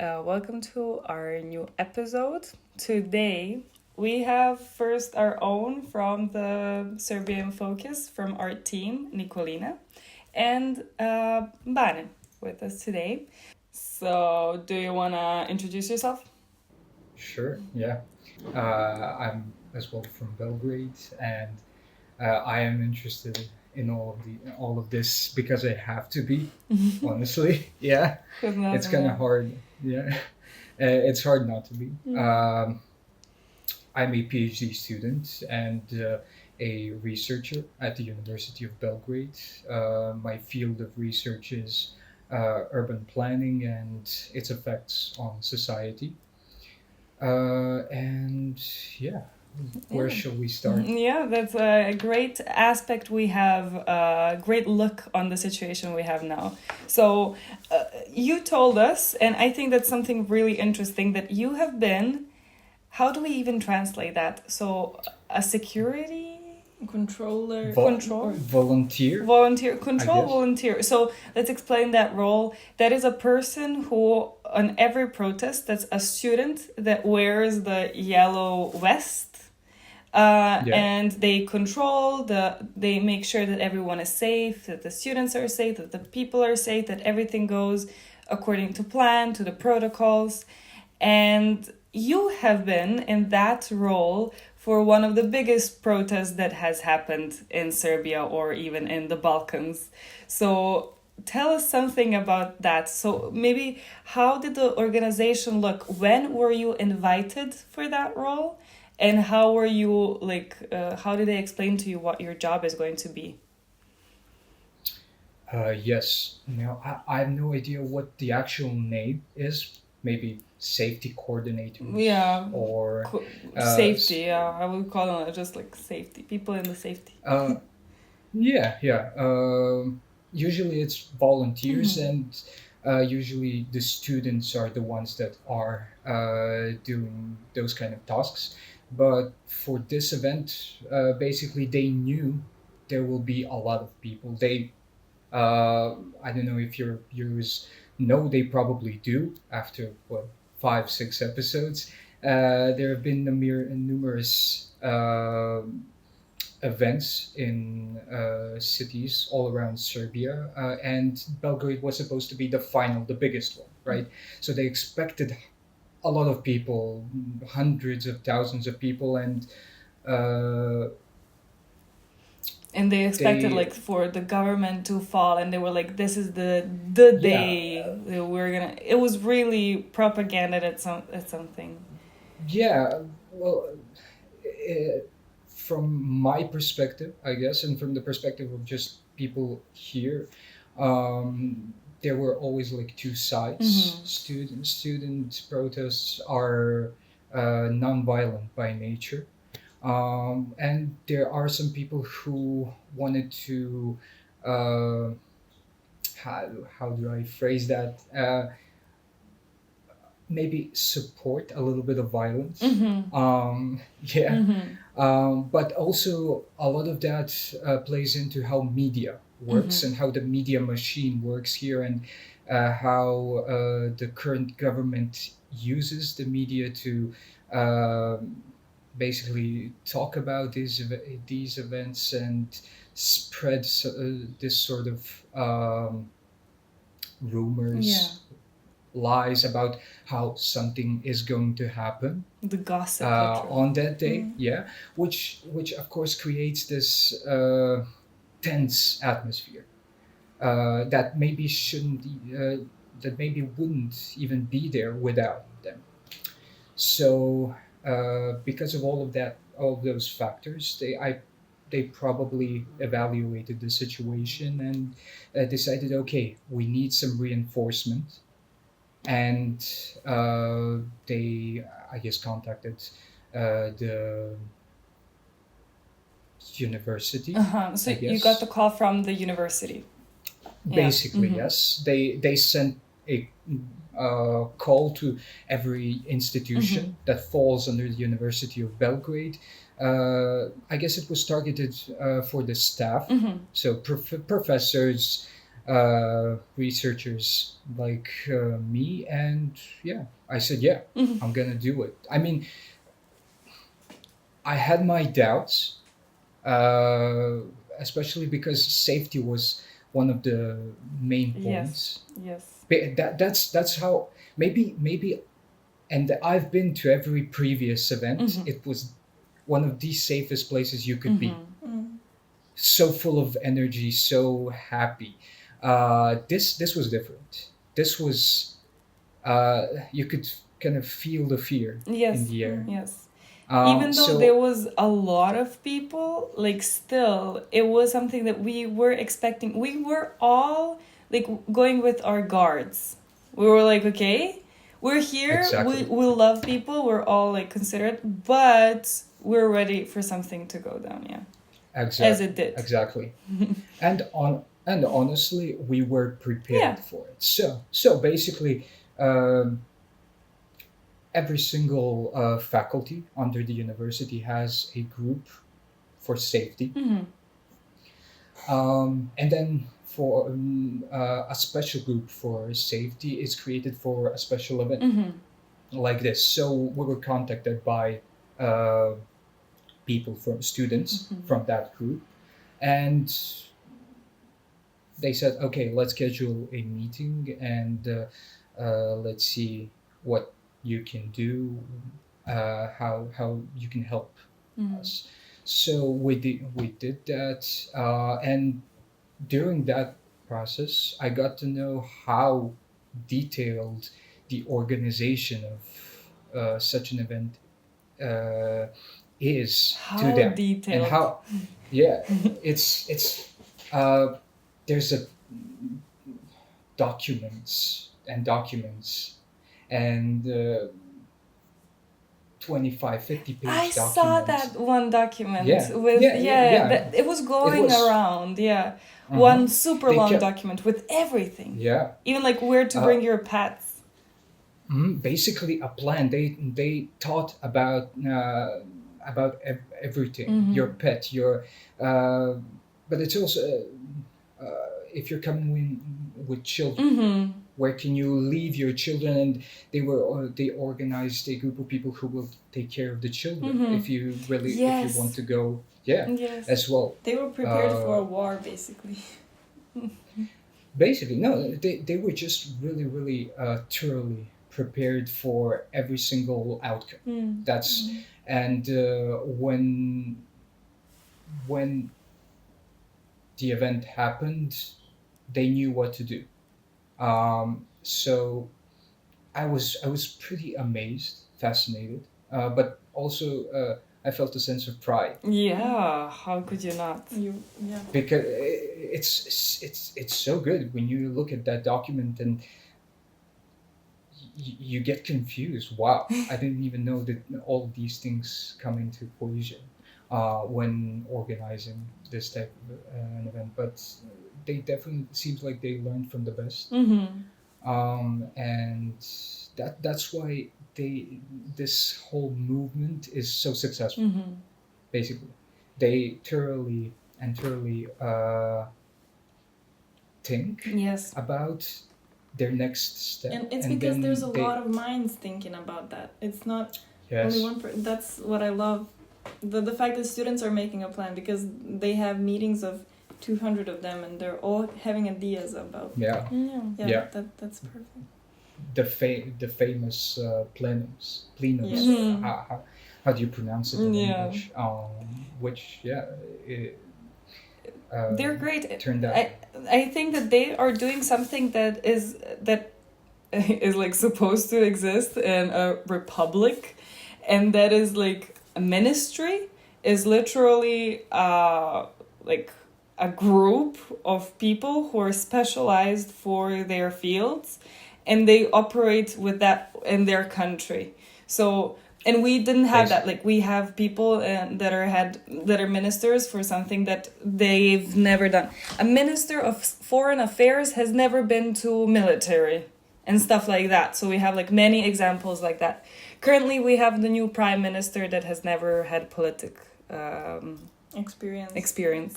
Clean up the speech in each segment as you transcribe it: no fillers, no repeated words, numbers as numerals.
Welcome to our new episode. Today, we have first our own from the Serbian Focus from our team, Nikolina, and Bane with us today. So, do you want to introduce yourself? Sure, yeah. I'm as well from Belgrade, and I am interested in all of this because I have to be, honestly. Yeah, Good it's nothing, kind of yeah. hard. Yeah, it's hard not to be. I'm a PhD student and a researcher at the University of Belgrade. My field of research is urban planning and its effects on society. And yeah, where Yeah. shall we start? Yeah, that's a great aspect. We have a great look on the situation we have now. So, you told us, and I think that's something really interesting that you have been. How do we even translate that? So, a security Controller control or Volunteer, volunteer I control guess. volunteer. So let's explain that role. That is a person who on every protest, that's a student that wears the yellow vest, Yeah, and they make sure that everyone is safe, that the students are safe, that the people are safe, that everything goes according to plan, to the protocols. And you have been in that role for one of the biggest protests that has happened in Serbia or even in the Balkans. So tell us something about that. So maybe how did the organization look? When were you invited for that role? And how were you how did they explain to you what your job is going to be? yes. Now, I have no idea what the actual name is. Maybe safety coordinators Yeah, or uh, safety. s- Yeah, I would call it just like safety. People in the safety. uh, yeah, yeah. Usually it's volunteers, Mm-hmm. and usually the students are the ones that are doing those kind of tasks. But for this event, basically they knew there will be a lot of people. I don't know if your viewers know, they probably do after what 5 6 episodes. There have been numerous events in cities all around Serbia, and Belgrade was supposed to be the final, the biggest one, right? So they expected a lot of people, hundreds of thousands of people, and uh, And they expected they, like for the government to fall, and they were like, this is the yeah, day that we're gonna. It was really propaganda at something. yeah. Well, uh, from my perspective, I guess, and from the perspective of just people here, there were always like two sides. Mm-hmm. Student protests are non-violent by nature, and there are some people who wanted to. Uh, how do I phrase that? Maybe support a little bit of violence. Mm-hmm. Yeah, Mm-hmm. but also a lot of that plays into how media works Mm-hmm. and how the media machine works here, and how the current government uses the media to um basically talk about these events and spread this sort of Yeah, rumors, lies about how something is going to happen the gossip, literally. on that day. Mm-hmm. Yeah, which of course creates this tense atmosphere that maybe shouldn't that maybe wouldn't even be there without them. So because of all of that, all of those factors, they probably evaluated the situation and decided, okay, we need some reinforcement, and they, I guess, contacted the university. Uh-huh. So I you got the guess call from the university. Yeah. basically Mm-hmm. yes. They sent a call to every Mm-hmm. institution that falls under the University of Belgrade. I guess it was targeted for the staff, Mm-hmm. so professors, researchers like me, and yeah, I said, yeah, I'm gonna do it. I mean, I had my doubts, uh, especially because safety was one of the main Yes. points. Yes. That's how maybe, and I've been to every previous event. It was one of the safest places you could be. So full of energy, so happy. This was different. This was you could kind of feel the fear in Yes. the air. Yes. Even though there So was a lot of people, like still, it was something that we were expecting. We were all like going with our guards. We were like, okay, we're here. exactly, We love people. We're all like considerate, but we're ready for something to go down. Yeah, as it did. exactly, and honestly, we were Yeah. prepared for it. So basically, um, every single faculty under the university has a group for safety. And then for a special group for safety is created for a special event like this. So we were contacted by uh, people from students from that group, and they said, okay, let's schedule a meeting, and let's see what you can do, how you can help us. So we did that, and during that process, I got to know how detailed the organization of such an event uh, is to How them, and detailed. how, yeah, it's there's a documents and 25, 50 page I saw documents. that one document Yeah, with yeah. that it was It going was. around. Yeah, Uh-huh. one super They long kept. document with everything, Yeah. even like where to Uh, bring your pets. Basically a plan. They taught about everything. Your pet, your uh, but it's also if you're coming in with children, where can you leave your children? And they organized a group of people who will take care of the children if you want Yes, to go, yeah, yes. as well. They were prepared for Uh, a war, basically. Basically, no, they were just really thoroughly prepared for every single outcome. That's and when the event happened, they knew what to do. So I was pretty amazed, fascinated, but also I felt a sense of pride Yeah, how could you not? Yeah. because it's so good when you look at that document and you get confused. Wow, I didn't even know that all of these things come into collision when organizing this type of an event. But they definitely seems like they learned from the best, and that's why this whole movement is so successful. Basically, they thoroughly think Yes. about their next step, And it's and because then there's a they lot of minds thinking about that. It's not yes. only one person. That's what I love. The fact that students are making a plan because they have meetings of 200 of them and they're all having ideas about. Yeah, Yeah. That's perfect. the famous plenums. Yes. How do you pronounce it in Yeah. English? Which it, They're great. turned out. I think that they are doing something that is like supposed to exist in a republic, and that is like a ministry is literally like a group of people who are specialized for their fields, and they operate with that in their country. So and we didn't have that. Like we have people that are ministers for something that they've never done. A minister of foreign affairs has never been to military and stuff like that. So we have like many examples like that. Currently, we have the new prime minister that has never had politic Experience.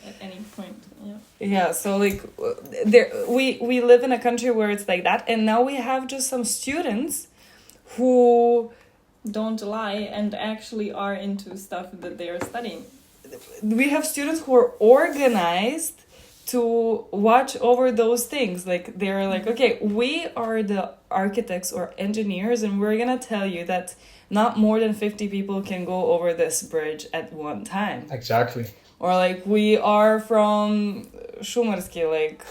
at any point. Yeah. Yeah, so like we live in a country where it's like that, and now we have just some students who Don't lie and actually are into stuff that they are studying. we have students who are organized to watch over those things. Like they're like, okay, we are the architects or engineers, and we're gonna tell you that not more than 50 people can go over this bridge at one time. Exactly. Or like we are from Šumarski, like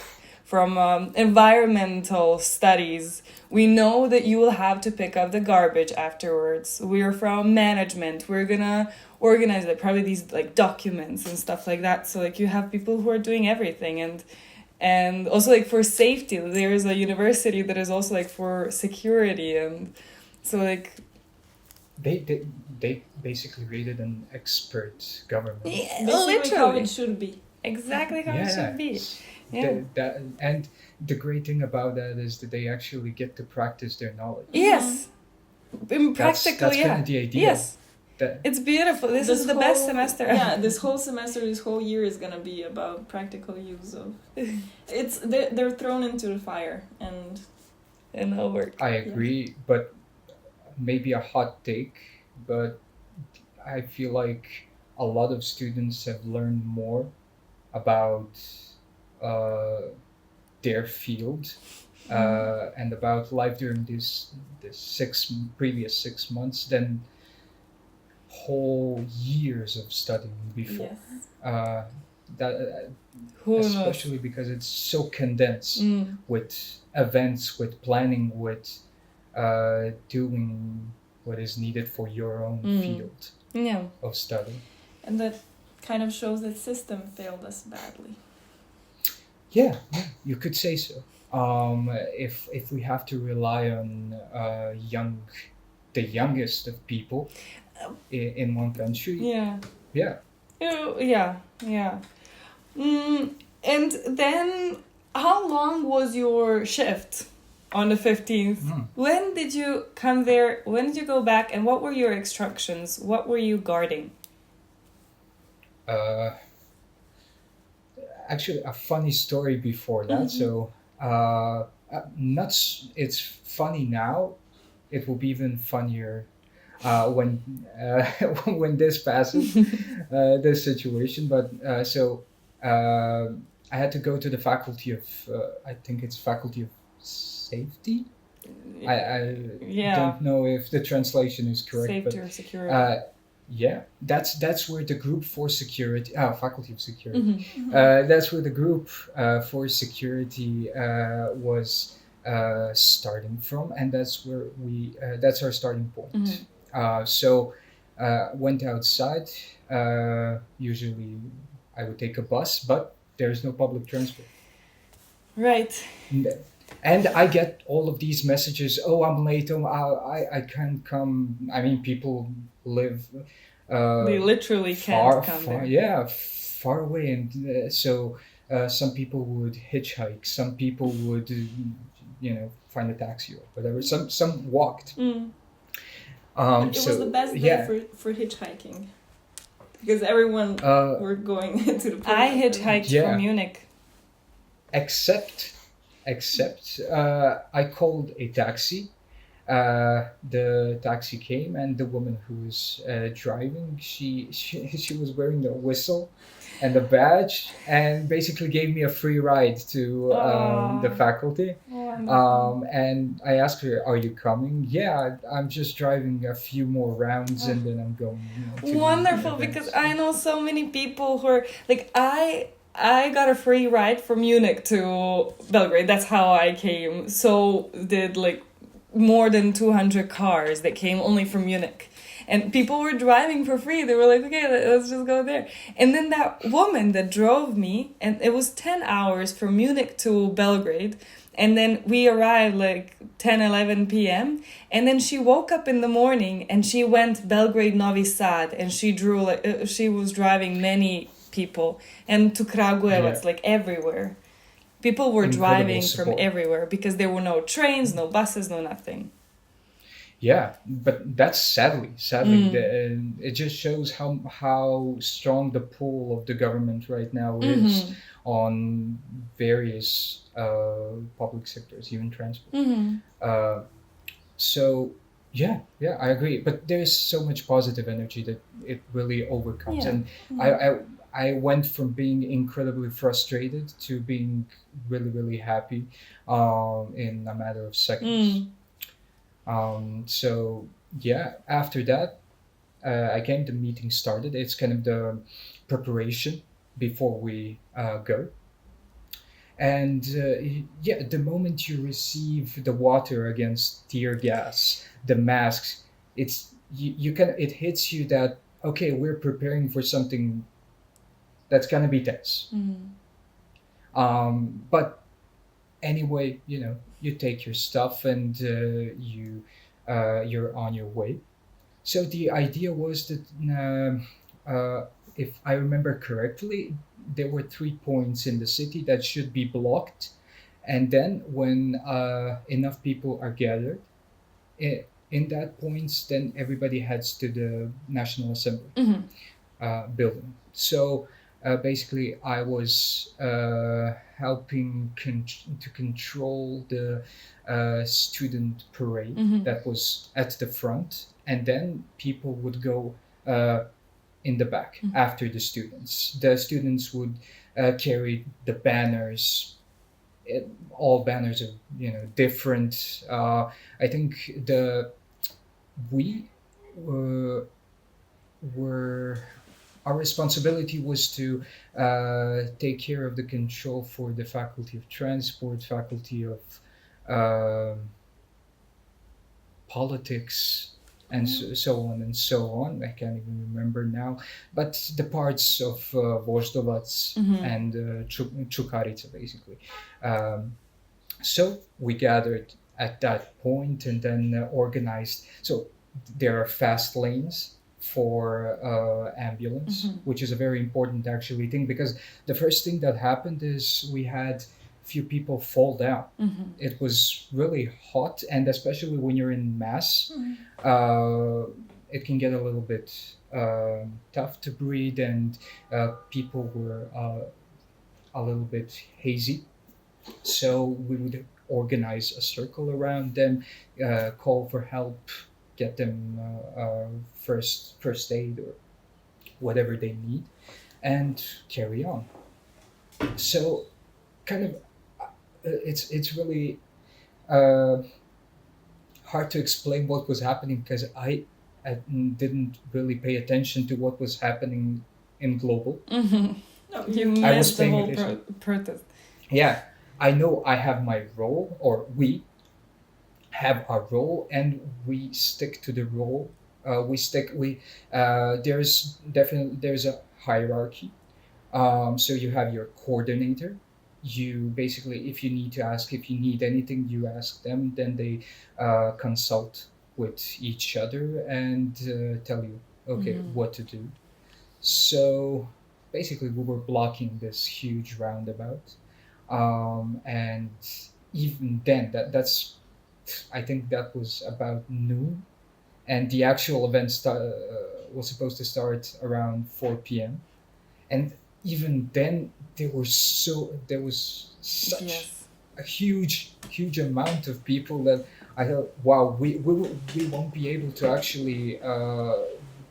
from environmental studies. We know that you will have to pick up the garbage afterwards. We're from management. We're gonna organize like probably these like documents and stuff like that. So like you have people who are doing everything, and also like for safety. There is a university that is also like for security, and so like They basically created an expert government. yeah, Basically how literally it should be. exactly how it should be. Yeah. And the great thing about that is that they actually get to practice their knowledge. Yes. In practical, That's yeah. kind of the idea. Yes. That, It's beautiful. This is the best semester. Yeah, this whole semester, this whole year is gonna be about practical use of. They're thrown into the fire, and it'll work. I agree, but maybe a hot take, but I feel like a lot of students have learned more about their field and about life during this previous 6 months than whole years of studying before. yes. That Who especially because it's so condensed knows? with events, with planning, with doing what is needed for your own field Yeah. of study. And that kind of shows that system failed us badly. Yeah, you could say so. If we have to rely on the youngest of people in one country, Yeah. yeah. Yeah. And then, how long was your shift on the 15th? When did you come there? When did you go back? And what were your instructions? What were you guarding? Actually, a funny story before that. So, it's funny now. It will be even funnier when when this passes, this situation. But I had to go to the faculty of I think it's faculty of safety. I Yeah. don't know if the translation is correct, Safety or security. yeah, that's where the group for security, faculty of security. Mhm. That's where the group for security was starting from, and that's where that's our starting point. So went outside. Usually, I would take a bus, but there's no public transport. Right. And I get all of these messages. Oh, I'm late. Oh, I can't come. I mean, people live. They literally can't come far, there. yeah, far away, and so some people would hitchhike. Some people would, find a taxi or whatever. Some walked. But it was the best day for hitchhiking, because everyone were going to the place. I hitchhiked from Munich. Except I called a taxi. The taxi came, and the woman who was driving, she was wearing the whistle and the badge, and basically gave me a free ride to the faculty. And I asked her, "Are you coming?" "Yeah, I'm just driving a few more rounds, and then I'm going." To Wonderful, because I know so many people who are like I got a free ride from Munich to Belgrade. That's how I came. So did like more than 200 cars that came only from Munich. And people were driving for free. They were like, okay, let's just go there. And then that woman that drove me, and it was 10 hours from Munich to Belgrade. And then we arrived like 10, 11 p.m. And then she woke up in the morning and she went Belgrade, Novi Sad. And she drew like, she was driving many people. And to Kragujevac, like everywhere. People were Incredible driving support. from everywhere because there were no trains, no buses, no nothing. Yeah, but that's sadly, it just shows how strong the pull of the government right now is Mm-hmm. on various public sectors, even transport. Mm-hmm. Uh, so yeah, I agree. But there's so much positive energy that it really overcomes, Yeah. and I Mm-hmm. I, I went from being incredibly frustrated to being really happy, in a matter of seconds. Mm. So yeah, after that, again, the meeting started. It's kind of the preparation before we go. And yeah, the moment you receive the water against tear gas, the masks, you can it hits you that okay, we're preparing for something that's gonna be tense. Mm. But anyway, you take your stuff and you're on your way. So the idea was that, if I remember correctly, there were 3 points in the city that should be blocked, and then when enough people are gathered in that points, then everybody heads to the National Assembly Mm-hmm. building. So basically, I was helping to control the student parade Mm-hmm. that was at the front, and then people would go uh, in the back Mm-hmm. after the students. The students would carry the banners. All banners are different. I think the we uh, were our responsibility was to take care of the control for the faculty of transport, faculty of um politics, and so on and so on. I can't even remember now, but the parts of Voždovac Mm-hmm. and Čukarica, basically. Um, so we gathered at that point and then organized. So there are fast lanes for ambulance, Mm-hmm. which is a very important actually thing, because the first thing that happened is we had few people fall down. Mm-hmm. It was really hot, and especially when you're in mass, Mm-hmm. it can get a little bit tough to breathe, and people were a little bit hazy. So we would organize a circle around them, call for help, get them first aid or whatever they need, and carry on. So kind of, it's really uh, hard to explain what was happening, because I didn't really pay attention to what was happening in global. Mm-hmm. No, You I was missed the paying whole attention. protest. Yeah, I know I have my role, or we have our role, and we stick to the role. We there's a hierarchy. So you have your coordinator. You basically, if you need to ask, if you need anything, you ask them. Then they consult with each other and tell you, okay, Mm-hmm. what to do. So basically, we were blocking this huge roundabout, and even then, I think that was about noon, and the actual event was supposed to start around 4 p.m. And even then, there was such Yes. a huge amount of people that I thought, wow, we won't be able to actually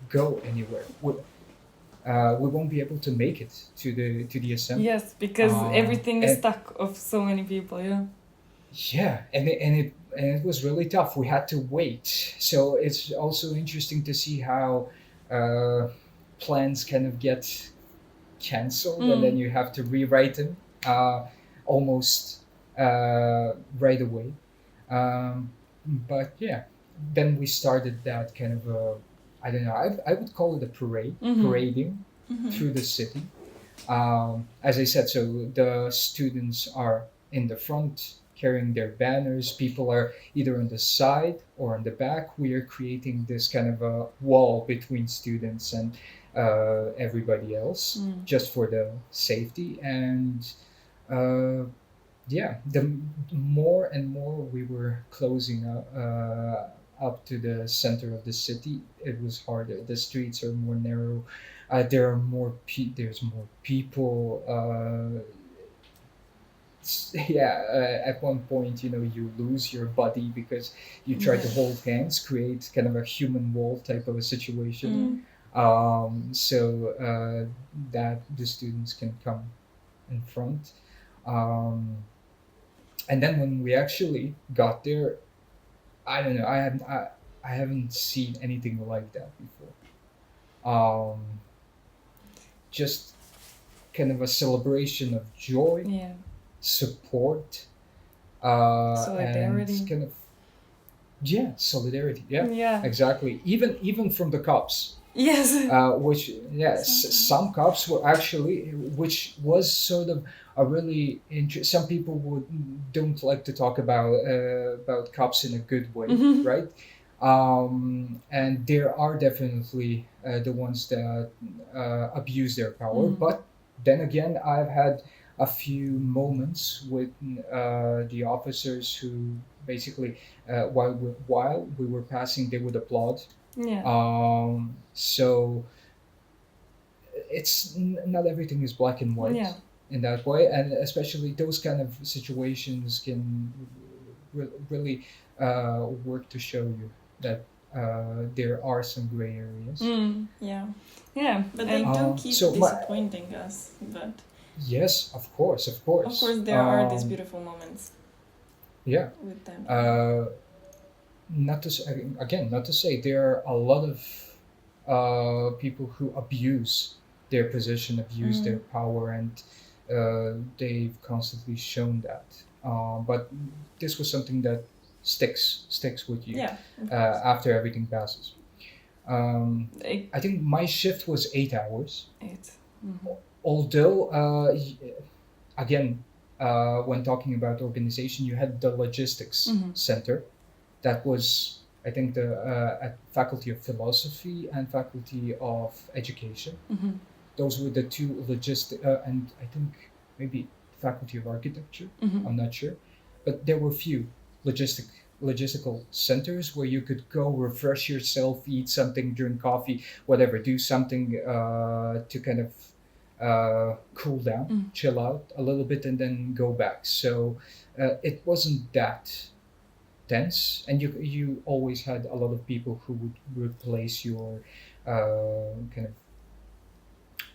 go anywhere. We won't be able to make it to the assembly. Yes, because everything is And stuck of so many people. Yeah. yeah, and it was really tough. We had to wait. So it's also interesting to see how uh, plans kind of get canceled, and then Mm. you have to rewrite them almost right away. But yeah, then we started that kind of I don't know. I would call it a Mm-hmm. parading Mm-hmm. through the city. As I said, so the students are in the front carrying their banners. People are either on the side or on the back. We are creating this kind of a wall between students and everybody else, Mm. just for the safety. And yeah, the more and more we were closing up to the center of the city, it was harder. The streets are more narrow. There are there's more people. Yeah, at one point, you lose your buddy because you try to Yeah. hold hands, create kind of a human wall type of a situation. Mm. So that the students can come in front. Um, and then when we actually got there, I don't know, I haven't seen anything like that before. Um, just kind of a celebration of joy, Yeah. support, and Solidarity. kind of, yeah, solidarity. Yeah, Yeah. exactly. Even from the cops. Yes. Which yes, some cops were actually, which was sort of a really some people don't like to talk about cops in a good way, Mhm. right? And there are definitely the ones that abuse their power, Mm. but then again, I've had a few moments with the officers who basically while we were passing, they would applaud. Yeah. So not everything is black and white Yeah. in that way, and especially those kind of situations can really work to show you that there are some gray areas. Mm. Yeah. Yeah. But they And do keep so disappointing us. But yes, of course, of course, there are these beautiful moments yeah. with them. Not to say, again, not to say there are a lot of people who abuse their position, abuse their power, and they've constantly shown that. But this was something that sticks with you Yeah. Of course. after everything passes. I think my shift was 8 hours. Although, again, when talking about organization, you had the logistics center. That was, I think, the at Faculty of Philosophy and Faculty of Education. Those were the two and I think maybe Faculty of Architecture. I'm not sure, but there were few logistical centers where you could go refresh yourself, eat something, drink coffee, whatever, do something to kind of cool down, chill out a little bit, and then go back. So it wasn't that tense, and you always had a lot of people who would replace your kind of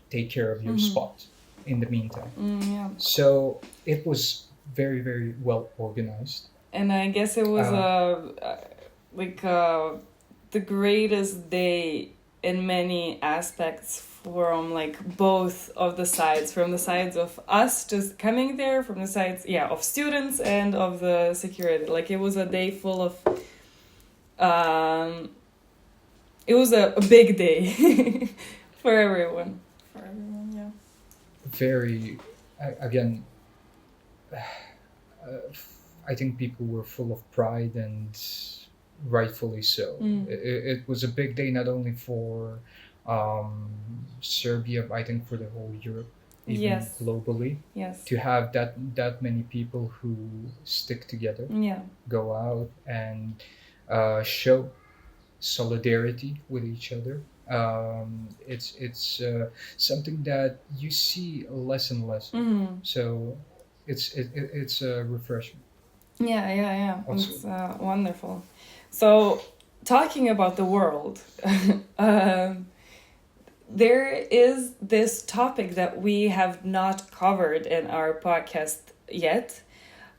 take care of your spot in the meantime. Yeah. So it was very, very well organized. And I guess it was the greatest day in many aspects from like both of the sides, from the sides of us just coming there, from the sides of students and of the security. Like it was a day full of it was a big day for everyone. Yeah. Very, again, I think people were full of pride, and rightfully so. It was a big day not only for Serbia, but I think for the whole Europe, even globally. Yes. To have that many people who stick together, go out and show solidarity with each other. It's something that you see less and less. So it's a refreshment. Yeah. It's wonderful. So, talking about the world, there is this topic that we have not covered in our podcast yet.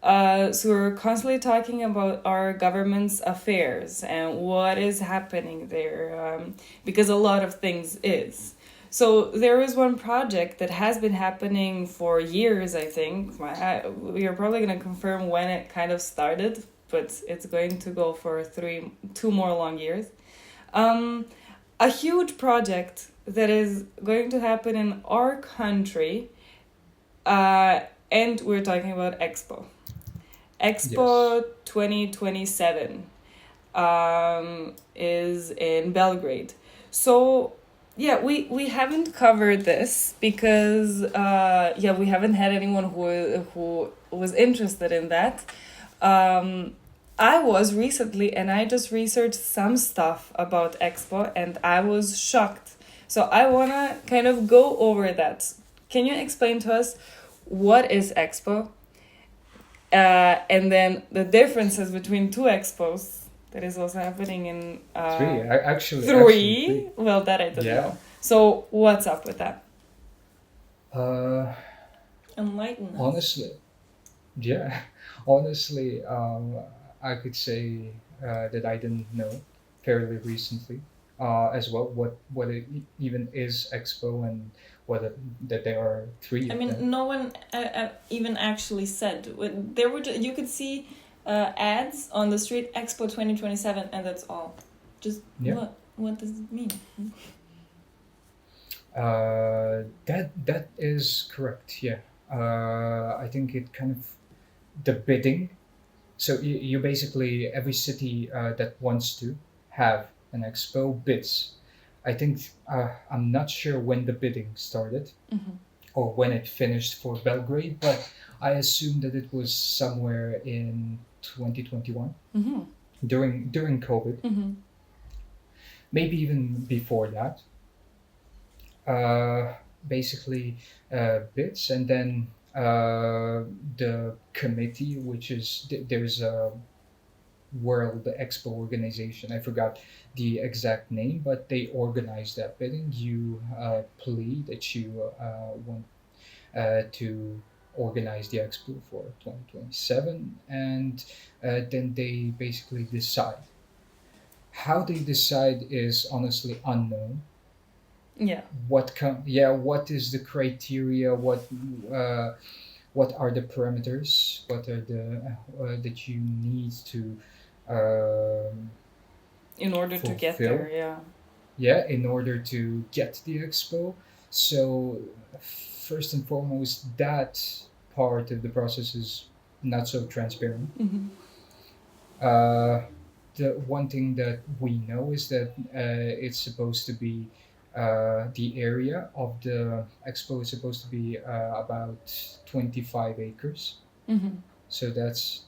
So we're constantly talking about our government's affairs and what is happening there, because a lot of things is. So there is one project that has been happening for years, I think. We are probably going to confirm when it kind of started, but it's going to go for 2 more long years. A huge project that is going to happen in our country, and we're talking about Expo. Expo 2027 is in Belgrade. So we haven't covered this because we haven't had anyone who was interested in that. I was recently and I just researched some stuff about Expo and I was shocked. So I wanna kind of go over that. Can you explain to us what is Expo? And then the differences between two expos that is also happening in Actually, three. Well, that I don't Yeah. know. So what's up with that? Uh, Enlighten us. honestly, yeah, honestly, I could say that I didn't know fairly recently as well what it even is Expo and that there are three I of mean, them. no one even actually said. There were you could see ads on the street, Expo 2027, and that's all. Just Yeah. what does it mean? That is correct. Yeah. I think it kind of the bidding. So you basically every city that wants to have an expo bids. I think I'm not sure when the bidding started Mm-hmm. or when it finished for Belgrade, but I assume that it was somewhere in 2021 Mm-hmm. during COVID, Mm-hmm. maybe even before that. uh, basically bids, and then the committee, which is there's a World Expo organization. I forgot the exact name, but they organize that bidding. You plea that you want to organize the expo for 2027, and then they basically decide. How they decide is honestly unknown. Yeah. What is the criteria, uh, what are the parameters, what are the that you need to um, In order to get fulfill, there, yeah. yeah, in order to get the expo. So first and foremost, that part of the process is not so transparent. Mm-hmm. uh, the one thing that we know is that it's supposed to be the area of the expo is supposed to be about 25 acres. Mm-hmm. So that's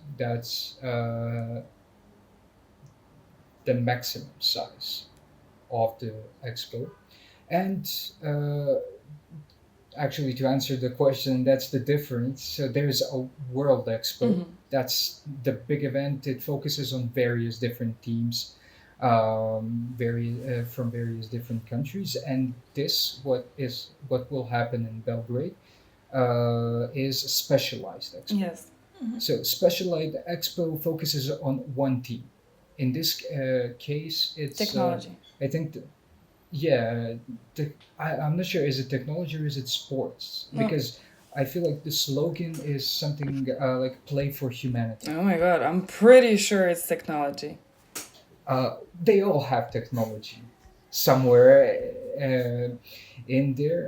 the maximum size of the expo. And uh, actually, to answer the question, that's the difference. So there's a World Expo. Mm-hmm. That's the big event. It focuses on various different teams, from various different countries. And what will happen in Belgrade is a specialized expo. Yes. Mhm. So specialized expo focuses on one team. In this case, it's Technology. I think yeah, I'm not sure. Is it technology or is it sports? No. Because I feel like the slogan is something like "Play for Humanity." Oh my god, I'm pretty sure it's technology. They all have technology somewhere in there.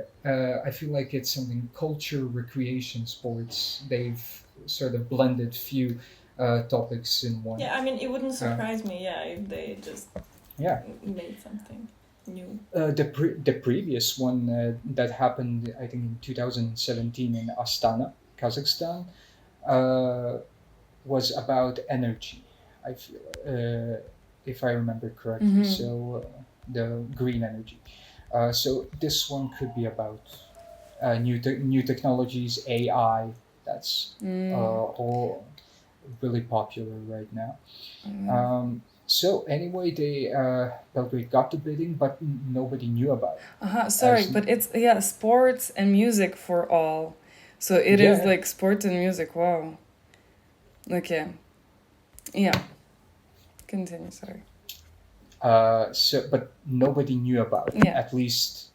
I feel like it's something culture, recreation, sports. They've sort of blended few topics in one. Yeah, I mean, it wouldn't surprise me. Yeah, if they just Yeah. made something new. The previous one that happened, I think, in 2017 in Astana, Kazakhstan, uh, was about energy. I feel, if I remember correctly. Mhm. So the green energy. So this one could be about new technologies, AI. That's all really popular right now. So anyway, they Belgrade got the bidding, but nobody knew about it. Sorry, As- but it's sports and music for all. So it is Yeah. like sports and music. Wow. Okay. Yeah. Continue. Sorry. But nobody knew about it. Yeah. At least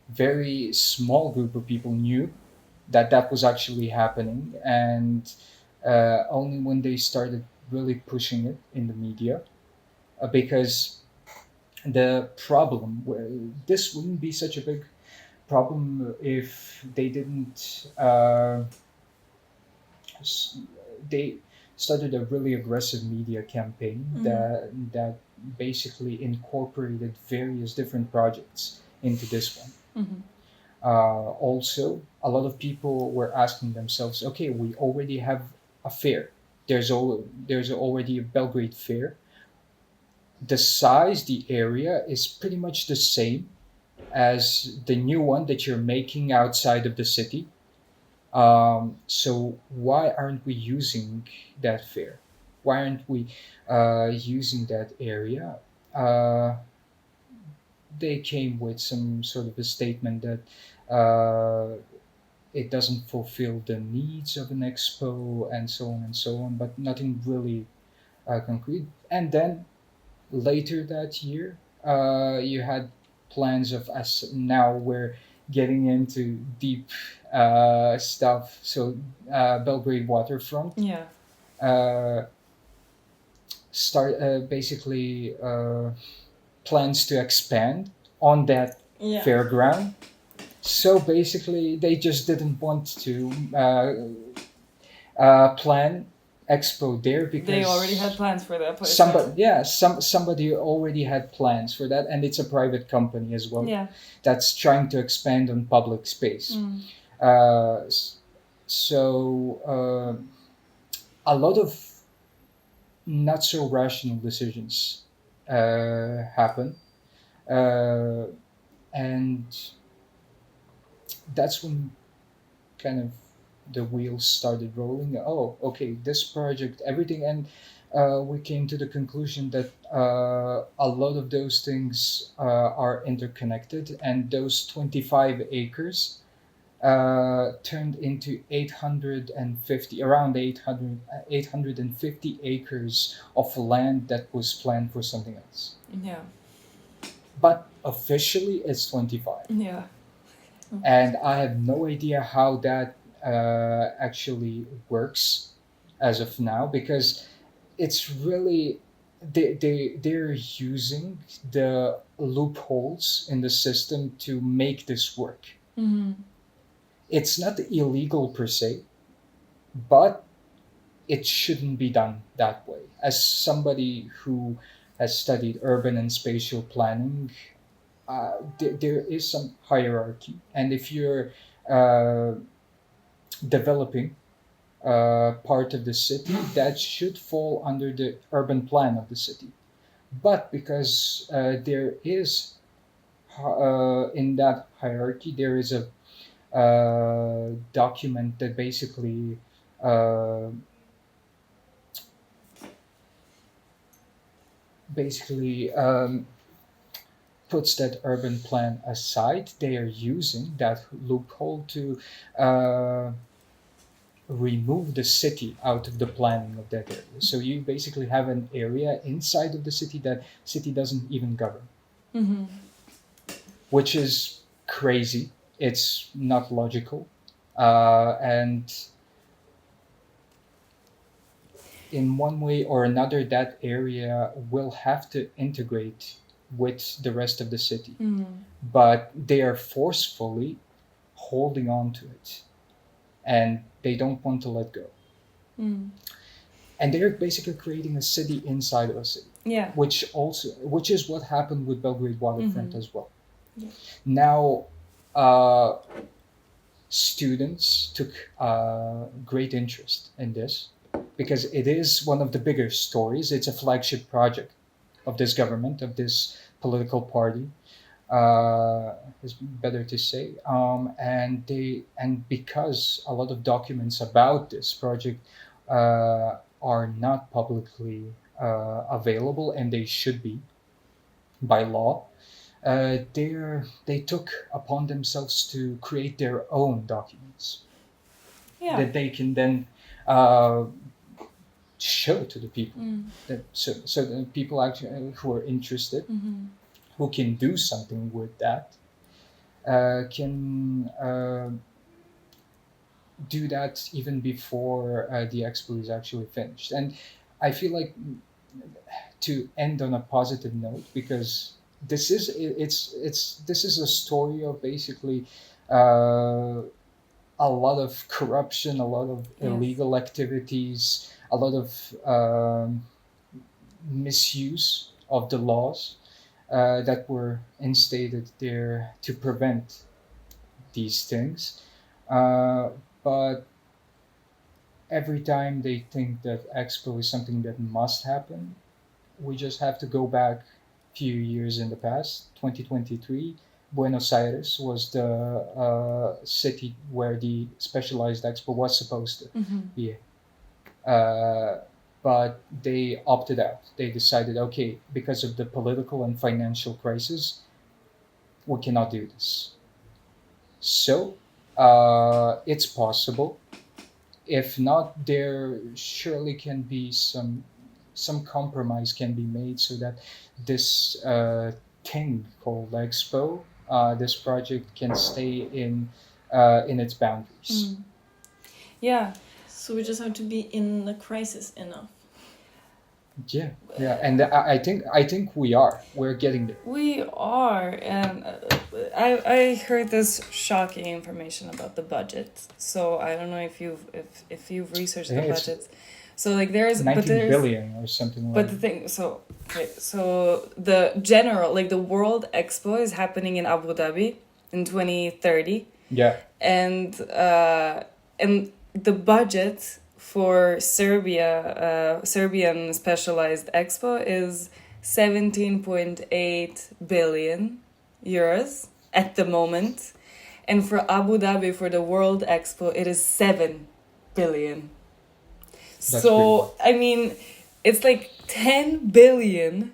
very small group of people knew that that was actually happening, and only when they started really pushing it in the media, because the problem this wouldn't be such a big problem if they didn't s- they started a really aggressive media campaign that basically incorporated various different projects into this one. Mm-hmm. Also, a lot of people were asking themselves, okay, we already have a fair. there's already a Belgrade Fair. The size, the area is pretty much the same as the new one that you're making outside of the city. So why aren't we using that fair? Why aren't we using that area? Uh, they came with some sort of a statement that it doesn't fulfill the needs of an expo and so on and so on, but nothing really concrete. And then later that year, you had plans of us. Now we're getting into deep stuff. So Belgrade waterfront Yeah. uh, start basically plans to expand on that Yeah. fairground. So basically, they just didn't want to plan expo there because They already had plans for that place. somebody already had plans for that, and it's a private company as well Yeah. that's trying to expand on public space. Mm. Uh, s- so a lot of not so rational decisions happen, uh, and that's when kind of the wheels started rolling. Oh, okay, this project, everything, and we came to the conclusion that a lot of those things are interconnected, and those 25 acres turned into 850, around 850 acres of land that was planned for something else. Yeah. But officially, it's 25. Yeah. And I have no idea how that actually works as of now, because it's really they're using the loopholes in the system to make this work. Mm-hmm. It's not illegal per se, but it shouldn't be done that way. As somebody who has studied urban and spatial planning, there is some hierarchy, and if you're uh, developing part of the city, that should fall under the urban plan of the city. But because there is in that hierarchy, there is a document that uh, basically puts that urban plan aside. They are using that loophole to uh, remove the city out of the planning of that area. So you basically have an area inside of the city that city doesn't even govern, Mm-hmm. which is crazy. It's not logical, and in one way or another, that area will have to integrate with the rest of the city. Mm. But they are forcefully holding on to it, and they don't want to let go. Mm. And they're basically creating a city inside of a city, Yeah. which is what happened with Belgrade waterfront Mhm. as well. Yeah. Now, students took great interest in this because it is one of the bigger stories. It's a flagship project of this government, of this political party. Is better to say. And because a lot of documents about this project are not publicly available, and they should be by law, they took upon themselves to create their own documents Yeah. that they can then uh, show to the people. Mm. So the people actually who are interested, Mm-hmm. who can do something with that, can do that even before the expo is actually finished. And I feel like to end on a positive note, because this is a story of basically uh, a lot of corruption, a lot of Yes. illegal activities, a lot of misuse of the laws that were instated there to prevent these things. Uh, but every time they think that Expo is something that must happen, we just have to go back a few years in the past. 2023, Buenos Aires was the city where the specialized expo was supposed to be. Uh, but they opted out. They decided, okay, because of the political and financial crisis, we cannot do this. So it's possible. If not, there surely can be some compromise can be made so that this thing called Expo, this project can stay in its boundaries. Yeah. So we just have to be in the crisis enough. Yeah, yeah, and I think we're getting there. We are, and I heard this shocking information about the budget. So I don't know if you've researched I the think it's budgets. So like there's 19 billion or something like but the thing so the general like the World Expo is happening in Abu Dhabi in 2030, yeah, and the budget for Serbian specialized expo is 17.8 billion euros at the moment, and for Abu Dhabi for the World Expo it is 7 billion. That's So I mean, it's like 10 billion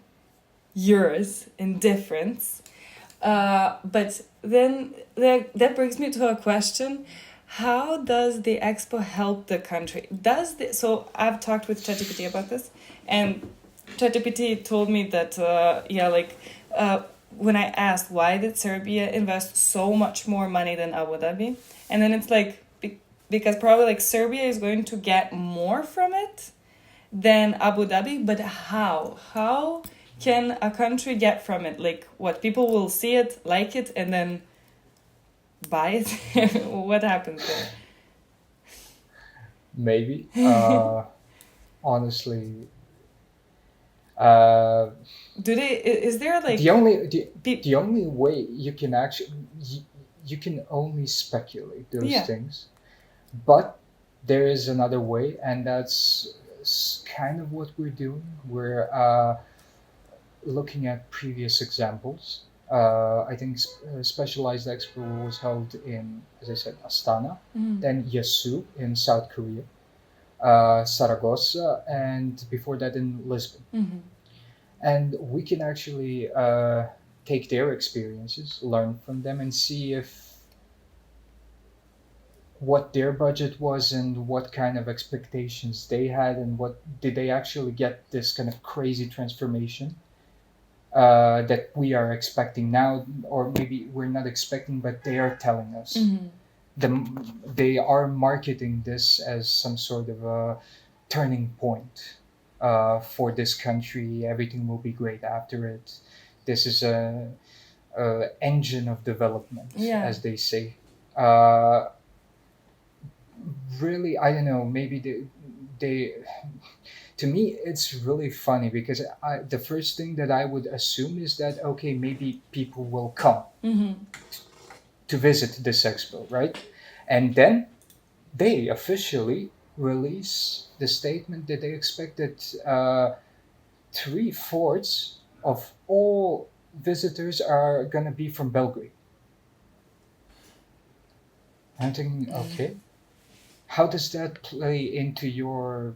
euros in difference. But then that brings me to a question. How does the expo help the country? So I've talked with ChatGPT about this, and ChatGPT told me that when I asked why did Serbia invest so much more money than Abu Dhabi, and then it's like because probably like Serbia is going to get more from it than Abu Dhabi, but how? How can a country get from it? Like what, people will see it, like it, and then buy it? What happens there? maybe. Honestly, uh, Is there like the only way you can actually you can only speculate those Yeah. things, but there is another way, and that's kind of what we're doing. We're looking at previous examples. I think Specialized Expo was held in, as I said, Astana, then Yesu in South Korea, Saragossa, and before that in Lisbon. And we can actually take their experiences, learn from them, and see if what their budget was and what kind of expectations they had, and what did they actually get this kind of crazy transformation that we are expecting now, or maybe we're not expecting, but they are telling us. They are marketing this as some sort of a turning point for this country. Everything will be great after it. This is a engine of development, Yeah. as they say. Uh, Really, I don't know. Maybe they to me it's really funny because the first thing that I would assume is that okay, maybe people will come to visit this expo, right? And then they officially release the statement that they expect that 3/4 of all visitors are gonna be from Belgrade. I'm thinking, okay, how does that play into your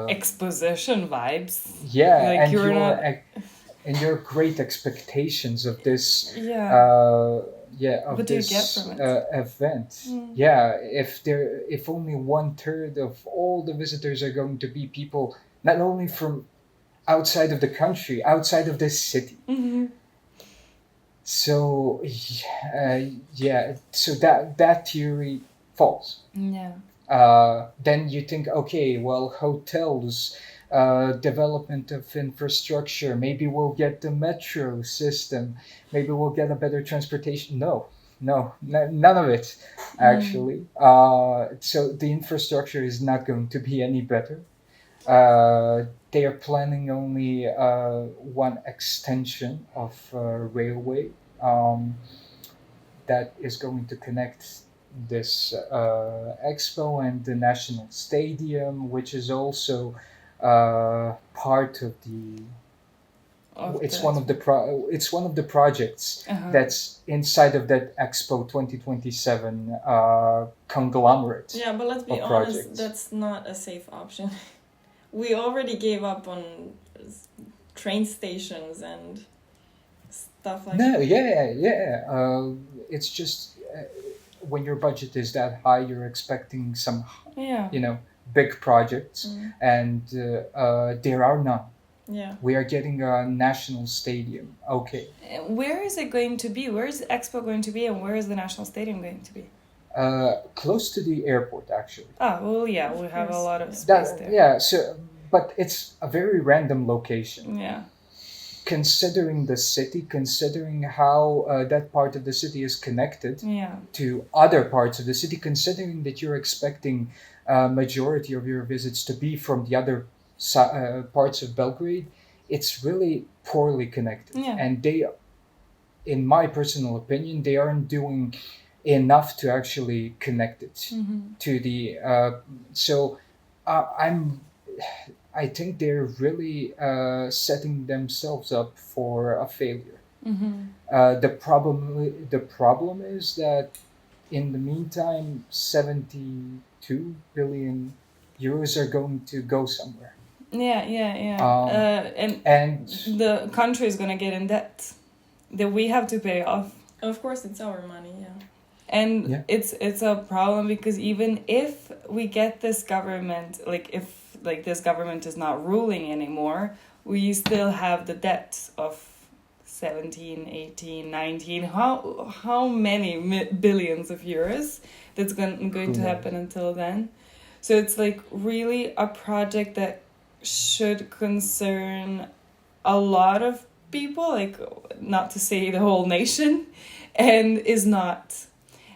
Exposition vibes. yeah, Like and you're your not. and your great expectations of this Yeah. of What do you get this from it? event? Yeah, if only 1/3 of all the visitors are going to be people not only from outside of the country, outside of this city. So yeah, so that theory falls. Yeah. Then you think, okay, well, hotels, development of infrastructure, maybe we'll get the metro system, maybe we'll get a better transportation. No, no, none of it, actually. So the infrastructure is not going to be any better. They are planning only one extension of railway that is going to connect this expo and the national stadium, which is also part of the. It's one of the it's one of the projects that's inside of that Expo 2027 conglomerate. Yeah, but let's be of honest, projects. that's not a safe option. We already gave up on train stations and stuff like No, that. yeah. It's just when your budget is that high, you're expecting some, Yeah. big projects, and there are none. Yeah. We are getting a national stadium. Okay. Where is it going to be? Where is the expo going to be, and where is the national stadium going to be? Close to the airport, actually. Ah, well, yeah, we have a lot of That- space there. yeah. So, but it's a very random location. Yeah. Considering the city, considering how that part of the city is connected Yeah. to other parts of the city, considering that you're expecting a majority of your visits to be from the other parts of Belgrade, it's really poorly connected. Yeah. And they, in my personal opinion, they aren't doing enough to actually connect it to the. So I think they're really setting themselves up for a failure. The problem is that in the meantime, 72 billion euros are going to go somewhere. Yeah. And the country is gonna get in debt that we have to pay off. Of course, it's our money, yeah. And it's a problem because even if we get this government, if this government is not ruling anymore, we still have the debt of 17, 18, 19, how many billions of euros that's going to happen until then. So it's really a project that should concern a lot of people, not to say the whole nation, and is not.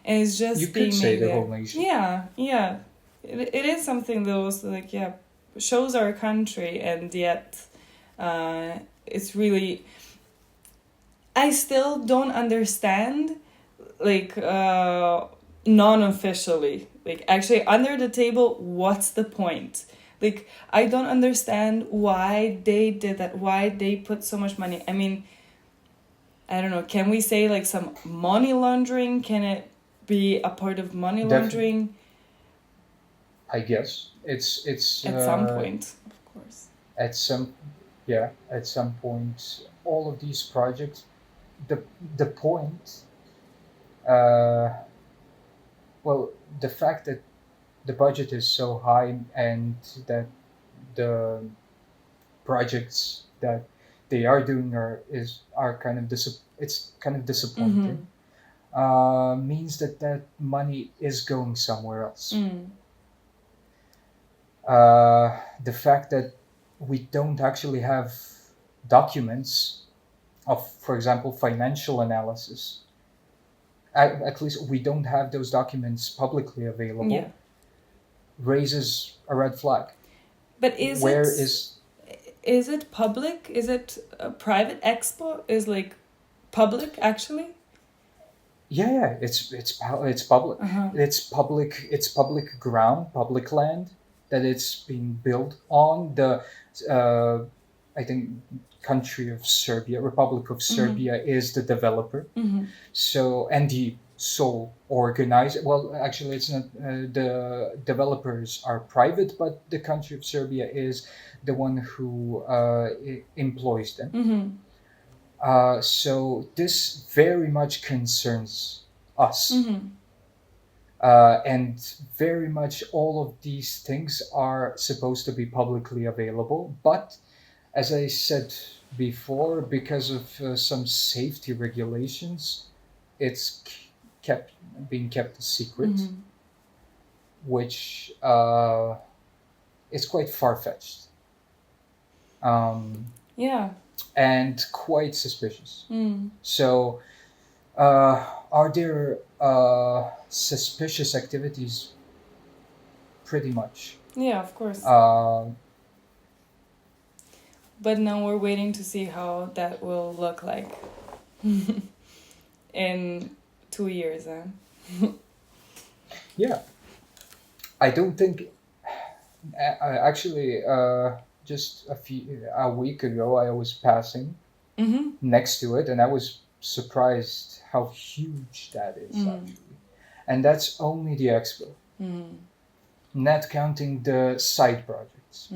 And it's just you being could say made the there. whole nation. Yeah. It is something that also shows our country, and yet it's really. I still don't understand, non-officially, actually under the table, what's the point? I don't understand why they did that, why they put so much money. I mean, I don't know, can we say some money laundering? Can it be a part of money laundering? I guess it's at some point, of course. At some point, all of these projects, the point, the fact that the budget is so high and that the projects that they are doing are kind of it's kind of disappointing. Means that money is going somewhere else. The fact that we don't actually have documents of, for example, financial analysis. At least we don't have those documents publicly available. Raises a red flag. But is it public? Is it a private expo? Is public actually? Yeah, it's public. It's public ground, public land that it's being built on. The I think country of Serbia, Republic of Serbia, is the developer. So, and the sole organizer. Well, actually, it's not. The developers are private, but the country of Serbia is the one who employs them. So this very much concerns us. And very much all of these things are supposed to be publicly available. But as I said before, because of some safety regulations, it's being kept a secret, which is quite far-fetched. And quite suspicious. So, are there suspicious activities? Pretty much. Yeah, of course. But now we're waiting to see how that will look like in 2 years. Yeah, I don't think. Actually, just a week ago, I was passing Mm-hmm. next to it, and I was surprised how huge that is actually. And that's only the expo, not counting the side projects.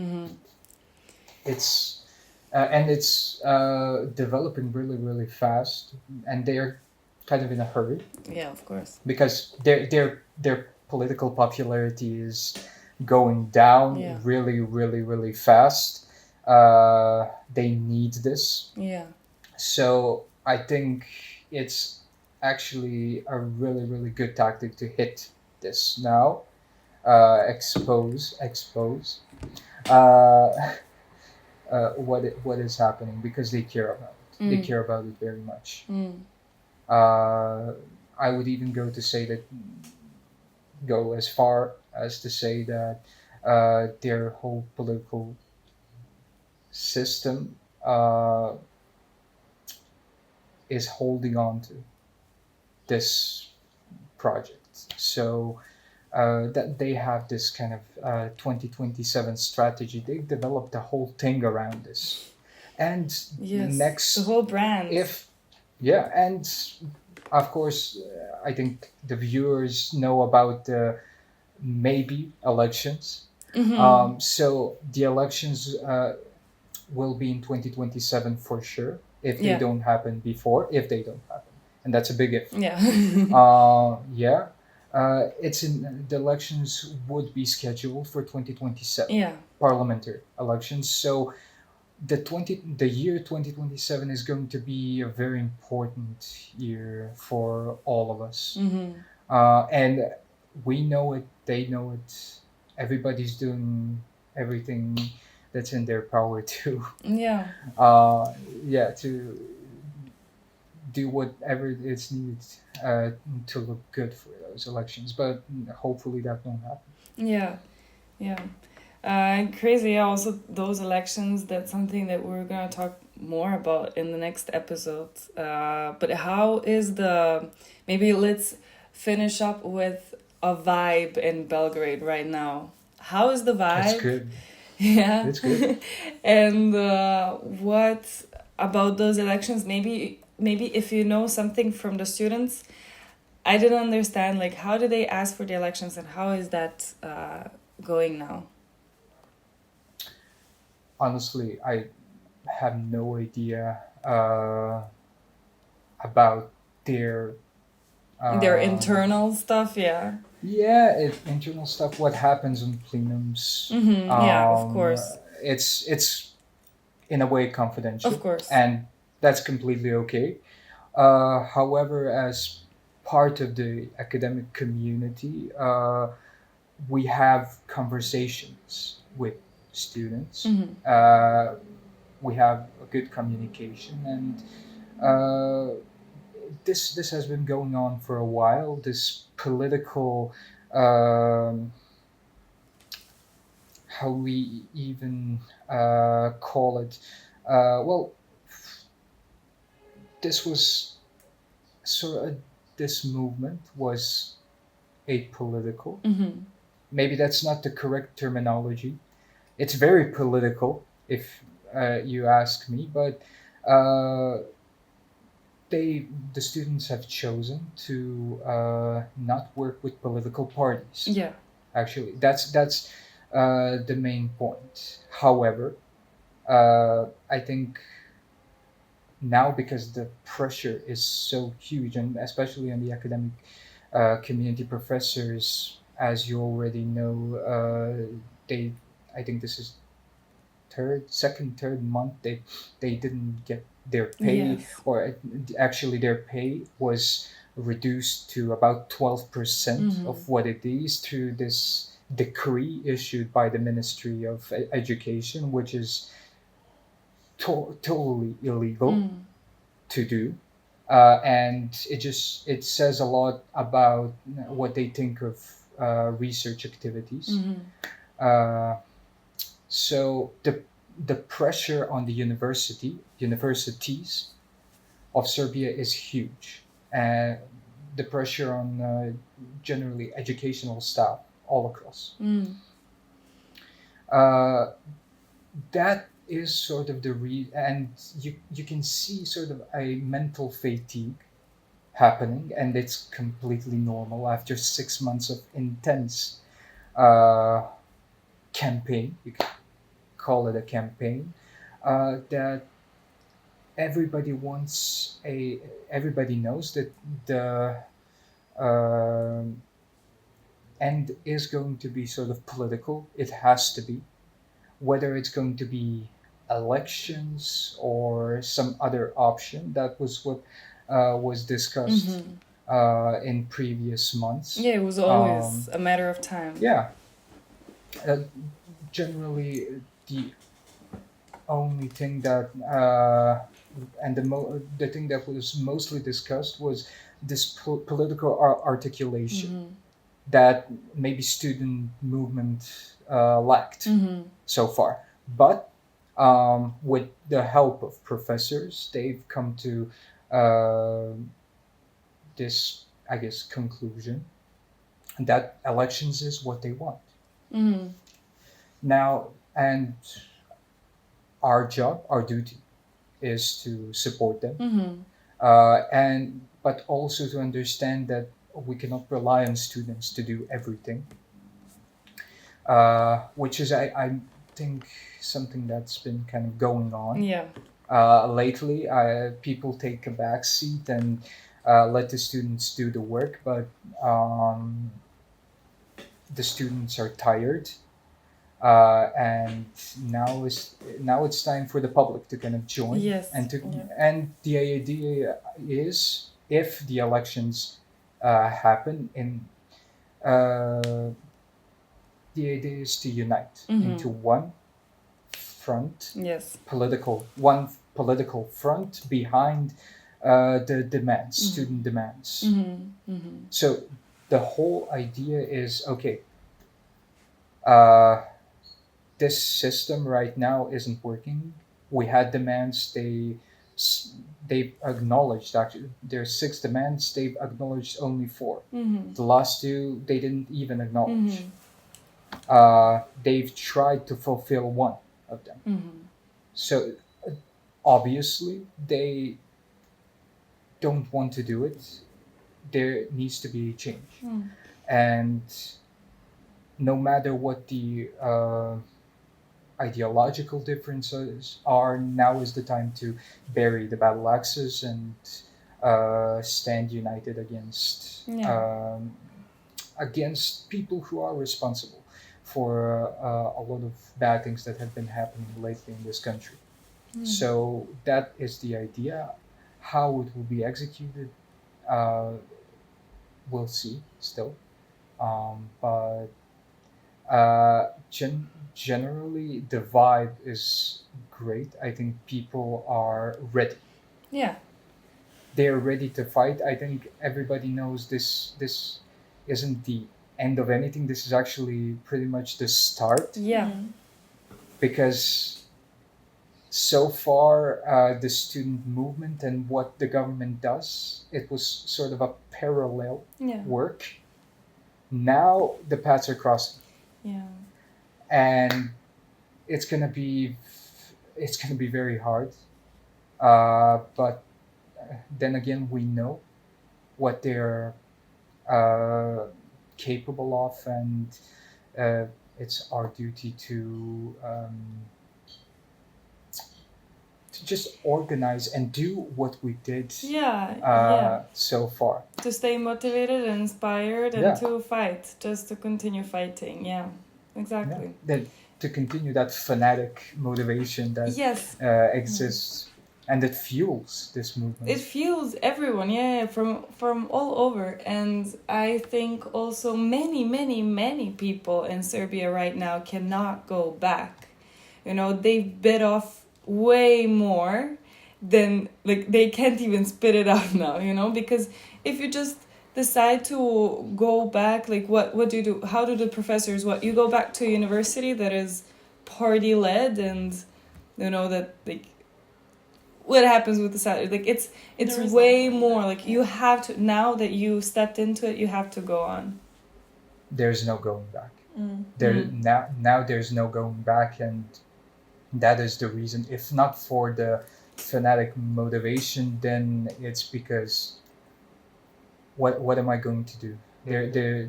It's and it's developing really really fast, and they're kind of in a hurry Yeah, of course. because their political popularity is going down Yeah. really really really fast. They need this, Yeah. so I think it's actually a really really good tactic to hit this now. Expose uh, what is happening because they care about it. They care about it very much. Uh, I would even go as far as to say that their whole political system is holding on to this project. So that they have this kind of 2027 strategy. They developed a whole thing around this. And Yes. The next, whole brand. if yeah, and of course, I think the viewers know about the maybe elections. So the elections will be in 2027 for sure if they Yeah. don't happen before, if they don't happen. And that's a big if. Yeah. Yeah. It's in the elections would be scheduled for 2027 Yeah. parliamentary elections. So the year 2027 is going to be a very important year for all of us. And we know it, they know it. Everybody's doing everything that's in their power to Yeah. yeah, to do whatever is needed uh, to look good for those elections. But hopefully that won't happen. Yeah. Yeah. And crazy, yeah, also those elections, that's something that we're going to talk more about in the next episode. But how is maybe let's finish up with a vibe in Belgrade right now. How is the vibe? That's good. Yeah. That's good. And what about those elections? Maybe if you know something from the students, I didn't understand, like, how do they ask for the elections and how is that going now? Honestly, I have no idea about their Their internal stuff, yeah. yeah, internal stuff. What happens in plenums? Yeah, of course. It's in a way confidential, Of course. and that's completely okay. However, as part of the academic community, we have conversations with students. We have a good communication, and this has been going on for a while. This political, how we even call it, well, this was sort of this movement was apolitical. Maybe that's not the correct terminology. It's very political, if you ask me, but the students have chosen to not work with political parties. Yeah. Actually, that's the main point. However, I think now because the pressure is so huge, and especially on the academic community professors, as you already know, they I think this is third month they didn't get their pay, Yes. or actually their pay was reduced to about 12% of what it is through this decree issued by the Ministry of Education, which is totally illegal to do. And it says a lot about what they think of research activities. Uh, so the pressure on the universities of Serbia is huge. the pressure on generally educational staff all across. Uh, that is sort of and you can see sort of a mental fatigue happening, and it's completely normal after 6 months of intense uh, campaign. You could call it a campaign. That everybody wants a everybody knows that the um end is going to be sort of political. It has to be, whether it's going to be elections or some other option. That was what was discussed in previous months. Yeah, it was always a matter of time. Yeah, uh, generally the only thing that and the thing that was mostly discussed was this political articulation that maybe student movement lacked so far. But with the help of professors, they've come to uh, this, I guess, conclusion that elections is what they want. Now, and our job, our duty, is to support them, and but also to understand that we cannot rely on students to do everything, which is I think something that's been kind of going on Yeah. lately. People take a back seat and let the students do the work, but the students are tired, and now it's time for the public to kind of join. Yes. And the idea is, if the elections happen in the idea is to unite into one front, Yes. one political front behind the demands, student demands. So the whole idea is, okay, this system right now isn't working. We had demands. They've acknowledged, actually there's 6 demands. They've acknowledged only 4. The last 2 they didn't even acknowledge. They've tried to fulfill 1 of them. So obviously they don't want to do it. There needs to be change, and no matter what the ideological differences are, now is the time to bury the battle axes and stand united against against people who are responsible for a lot of bad things that have been happening lately in this country. So that is the idea. How it will be executed, we'll see still. But generally, the vibe is great. I think people are ready. Yeah. They're ready to fight. I think everybody knows this isn't the end of anything. This is actually pretty much the start. Yeah. Because so far, the student movement and what the government does, it was sort of a parallel work. Now the paths are crossing. Yeah. And it's gonna be very hard. But then again, we know what they're capable of, and it's our duty to just organize and do what we did so far. To stay motivated and inspired and to fight, just to continue fighting. Yeah, exactly. That to continue that fanatic motivation that exists and that fuels this movement. It fuels everyone, from all over. And I think also many people in Serbia right now cannot go back. They've bit off way more than, they can't even spit it out now, because if you just decide to go back, what do you do? How do the professors, you go back to a university that is party led, and that what happens with the salary. Like it's There is way no- more. Like you have to, now that you stepped into it, you have to go on. There's no going back. Mm. Now there's no going back, and that is the reason. If not for the fanatic motivation, then it's because what am I going to do?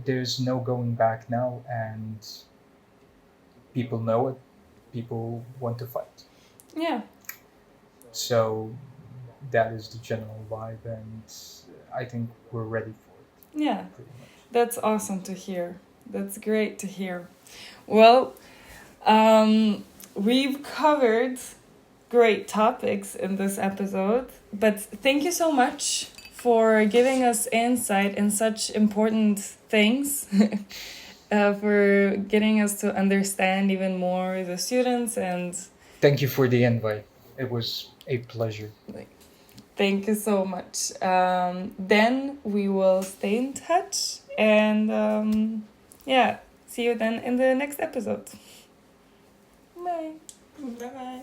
There's no going back now, and people know it. People want to fight. Yeah. So that is the general vibe, and I think we're ready for it. Yeah. Pretty much. That's awesome to hear. That's great to hear. Well, we've covered great topics in this episode, but thank you so much for giving us insight in such important things, for getting us to understand even more the students, and Thank you for the invite. It was a pleasure. thank you so much. Then we will stay in touch, and yeah, see you then in the next episode. Bye. Bye bye.